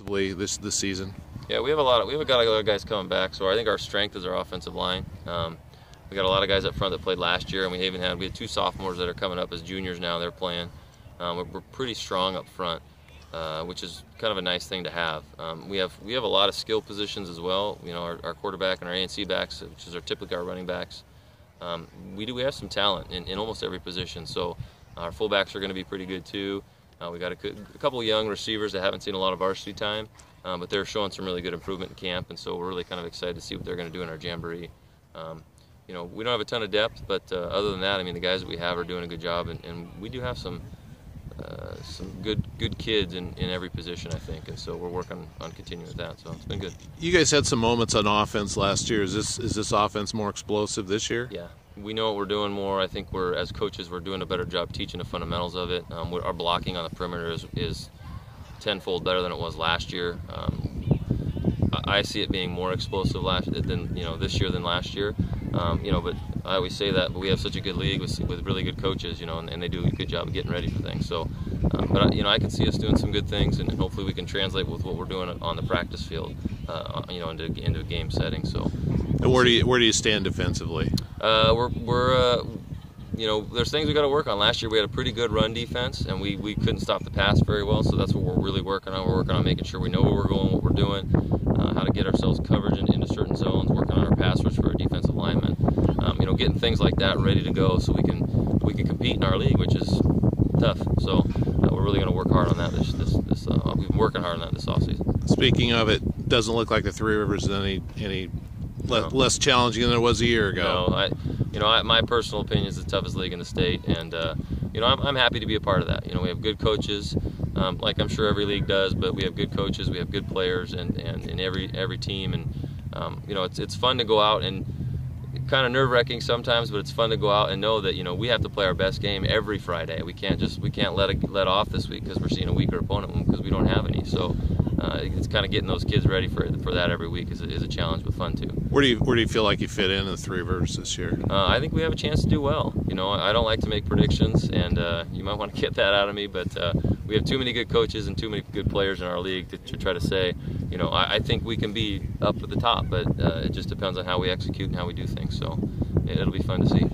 offensively this season? Yeah, we have a lot of guys coming back. So I think our strength is our offensive line. We got a lot of guys up front that played last year, and we had 2 sophomores that are coming up as juniors now. They're playing. We're pretty strong up front, which is kind of a nice thing to have. We have a lot of skill positions as well. You know, our quarterback and our A&C backs, which is typically our running backs. We have some talent in almost every position. So our fullbacks are going to be pretty good too. We got a couple of young receivers that haven't seen a lot of varsity time, but they're showing some really good improvement in camp, and so we're really kind of excited to see what they're going to do in our jamboree. You know, we don't have a ton of depth, but other than that, I mean, the guys that we have are doing a good job, and we do have some good kids in every position, I think, and so we're working on continuing with that. So it's been good. You guys had some moments on offense last year. Is this offense more explosive this year? Yeah, we know what we're doing more. I think as coaches, we're doing a better job teaching the fundamentals of it. Our blocking on the perimeter is tenfold better than it was last year. I see it being more explosive this year than last year. But I always say that, but we have such a good league with really good coaches, and they do a good job of getting ready for things. So, I can see us doing some good things, and hopefully we can translate with what we're doing on the practice field, into a game setting. So, and where do you stand defensively? There's things we got to work on. Last year we had a pretty good run defense, and we couldn't stop the pass very well. So that's what we're really working on. We're working on making sure we know where we're going, what we're doing, how to get ourselves coverage into certain zones, working on our pass rush for our defensive linemen. Getting things like that ready to go so we can compete in our league, which is tough. So we're really going to work hard on that. We've been working hard on that this offseason. Speaking of it, doesn't look like the Three Rivers is any less challenging than it was a year ago. No, my personal opinion is the toughest league in the state, and I'm happy to be a part of that. We have good coaches, like I'm sure every league does, but we have good coaches, we have good players, and in every team, and it's fun to go out, and kind of nerve-wracking sometimes, but it's fun to go out and know that we have to play our best game every Friday. We can't let off this week because we're seeing a weaker opponent because we don't have any. So it's kind of getting those kids ready for that every week is a challenge, but fun too. Where do you feel like you fit in the Three Rivers this year? I think we have a chance to do well. I don't like to make predictions, and you might want to get that out of me, but we have too many good coaches and too many good players in our league to try to say, I think we can be up at the top, but it just depends on how we execute and how we do things. So it'll be fun to see.